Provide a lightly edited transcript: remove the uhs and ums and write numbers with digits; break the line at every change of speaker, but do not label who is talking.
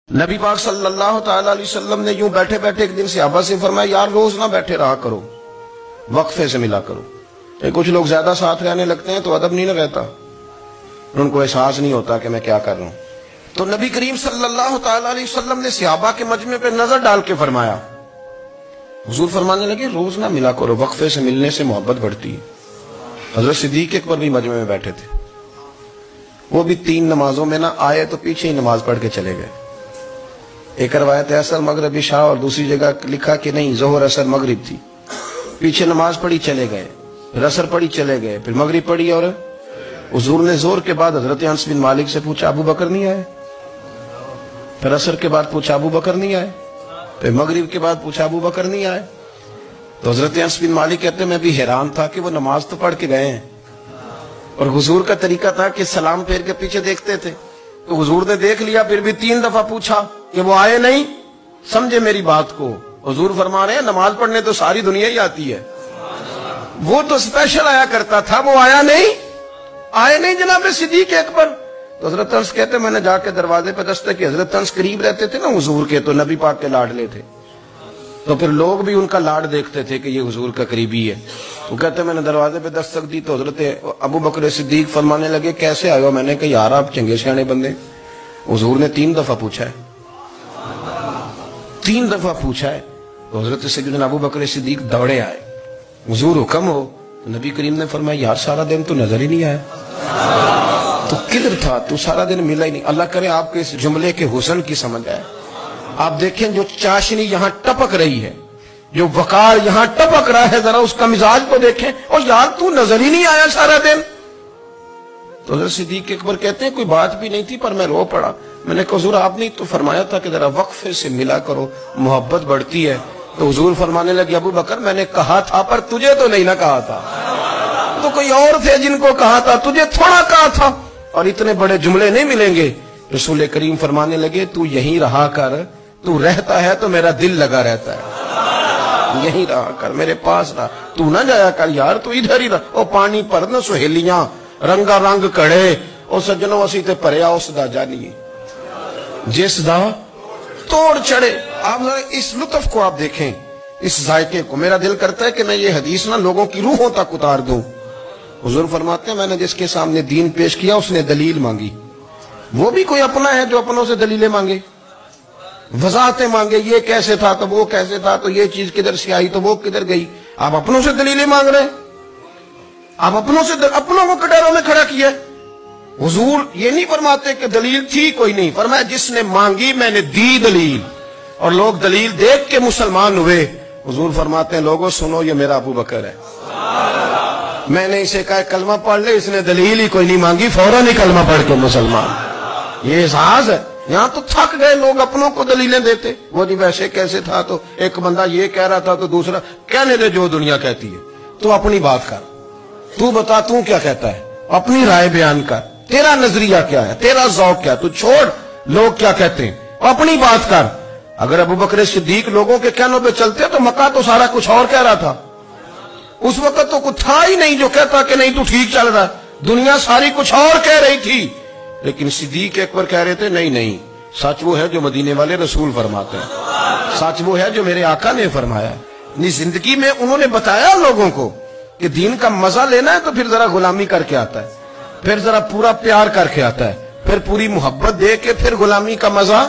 نبی پاک صلی اللہ تعالی علیہ وسلم نے یوں بیٹھے بیٹھے ایک دن صحابہ سے فرمایا یار روز نہ بیٹھے رہا کرو، وقفے سے ملا کرو۔ کچھ لوگ زیادہ ساتھ رہنے لگتے ہیں تو ادب نہیں نہ رہتا، ان کو احساس نہیں ہوتا کہ میں کیا کر رہا ہوں۔ تو نبی کریم صلی اللہ تعالی علیہ وسلم نے صحابہ کے مجمع پہ نظر ڈال کے فرمایا، حضور فرمانے لگے روز نہ ملا کرو، وقفے سے ملنے سے محبت بڑھتی ہے۔ حضرت صدیق اکبر بھی مجمع میں بیٹھے تھے، وہ بھی 3 نمازوں میں نہ آئے تو پیچھے ہی نماز پڑھ کے چلے گئے۔ ایک روایت ہے عصر مغرب عشاء، اور دوسری جگہ لکھا کہ نہیں ظہر عصر مغرب تھی، پیچھے نماز پڑھی چلے گئے، پھر عصر پڑھی چلے گئے، پھر مغرب پڑھی، اور حضور نے زور کے بعد حضرت انس بن مالک سے پوچھا ابو بکر نہیں آئے؟ پھر عصر کے بعد پوچھا ابو بکر نہیں آئے؟ پھر مغرب کے بعد پوچھا ابو بکر نہیں آئے؟ تو حضرت انس بن مالک کہتے میں بھی حیران تھا کہ وہ نماز تو پڑھ کے گئے ہیں، اور حضور کا طریقہ تھا کہ سلام پھیر کے پیچھے دیکھتے تھے، تو حضور نے دیکھ لیا، پھر بھی 3 دفعہ پوچھا کہ وہ آئے نہیں؟ سمجھے میری بات کو؟ حضور فرما رہے ہیں نماز پڑھنے تو ساری دنیا ہی آتی ہے، وہ تو اسپیشل آیا کرتا تھا، وہ آیا نہیں؟ آئے نہیں جناب صدیق اکبر؟ تو حضرت انس کہتے میں نے جا کے دروازے پہ دستک کی، حضرت انس قریب رہتے تھے نا حضور کے، تو نبی پاک کے لاڈلے تھے، تو پھر لوگ بھی ان کا لاڈ دیکھتے تھے کہ یہ حضور کا قریبی ہے۔ وہ کہتے میں نے دروازے پہ دستک دی تو حضرت ابو بکر صدیق فرمانے لگے کیسے آئے ہو؟ میں نے کہا یار آپ چنگے سیانے بندے، حضور نے 3 دفعہ پوچھا ہے، 3 دفعہ پوچھا ہے۔ تو حضرت سیدنا ابو بکر صدیق دوڑے آئے، حضور حکم ہو؟ نبی کریم نے فرمایا یار سارا دن تو نظر ہی نہیں آیا، تو کدھر تھا تو؟ سارا دن ملا ہی نہیں۔ اللہ کرے آپ کے اس جملے کے حسن کی سمجھ آئے۔ آپ دیکھیں جو چاشنی یہاں ٹپک رہی ہے، جو وقار یہاں ٹپک رہا ہے، ذرا اس کا مزاج کو دیکھیں، اور یار تو نظر ہی نہیں آیا سارا دن۔ تو حضرت صدیق اکبر کہتے ہیں کوئی بات بھی نہیں تھی پر میں رو پڑا۔ میں نے کہا حضور آپ نے تو فرمایا تھا کہ ذرا وقفے سے ملا کرو، محبت بڑھتی ہے۔ تو حضور فرمانے لگے ابو بکر میں نے کہا تھا پر تجھے تو نہیں نہ کہا تھا، تو کوئی اور تھے جن کو کہا تھا، تجھے تھوڑا کہا تھا، اور اتنے بڑے جملے نہیں ملیں گے۔ رسول کریم فرمانے لگے تو یہیں رہا کر، تو رہتا ہے تو میرا دل لگا رہتا ہے، یہیں رہا کر، میرے پاس رہا، تو نہ جایا کر یار، تو ادھر ہی رہا۔ او پانی پر نہ سہیلیاں رنگا رنگ کڑے، او سجنوں اسی تے پریا اس دا جانیے جس دا توڑ چڑھے۔ آپ اس لطف کو آپ دیکھیں، اس ذائقے کو۔ میرا دل کرتا ہے کہ میں یہ حدیث نہ لوگوں کی روحوں تک اتار دوں۔ حضور فرماتے ہیں میں نے جس کے سامنے دین پیش کیا اس نے دلیل مانگی، وہ بھی کوئی اپنا ہے جو اپنوں سے دلیلیں مانگے، وضاحتیں مانگے، یہ کیسے تھا تو وہ کیسے تھا، تو یہ چیز کدھر سے آئی تو وہ کدھر گئی۔ آپ اپنوں سے دلیلیں مانگ رہے ہیں، آپ اپنوں کو کٹوروں میں کھڑا کیا۔ حضور یہ نہیں فرماتے کہ دلیل تھی کوئی نہیں، فرمایا جس نے مانگی میں نے دی دلیل، اور لوگ دلیل دیکھ کے مسلمان ہوئے۔ حضور فرماتے ہیں لوگوں سنو یہ میرا ابو بکر ہے، میں نے اسے کہا کلمہ پڑھ لے، اس نے دلیل ہی کوئی نہیں مانگی، فوراً ہی کلمہ پڑھ کے مسلمان۔ یہ احساس ہے۔ یہاں تو تھک گئے لوگ اپنوں کو دلیلیں دیتے، وہ جی ویسے کیسے تھا، تو ایک بندہ یہ کہہ رہا تھا تو دوسرا کہنے دے جو دنیا کہتی ہے، تو اپنی بات کر، تو بتا تو کیا کہتا ہے، اپنی رائے بیان کر، تیرا نظریہ کیا ہے، تیرا ذوق کیا ہے، تو چھوڑ لوگ کیا کہتے ہیں، اپنی بات کر۔ اگر ابو بکر صدیق لوگوں کے کہنوں پہ چلتے تو مکہ تو سارا کچھ اور کہہ رہا تھا، اس وقت تو کچھ تھا ہی نہیں جو کہتا کہ نہیں تو ٹھیک چل رہا ہے، دنیا ساری کچھ اور کہہ رہی تھی، لیکن صدیق اکبر کہہ رہے تھے نہیں نہیں، سچ وہ ہے جو مدینے والے رسول فرماتے ہیں، سچ وہ ہے جو میرے آقا نے فرمایا ہے۔ اپنی زندگی میں انہوں نے بتایا لوگوں کو کہ دین کا مزہ لینا ہے تو پھر ذرا غلامی کر کے آتا ہے، پھر ذرا پورا پیار کر کے آتا ہے، پھر پوری محبت دے کے پھر غلامی کا مزہ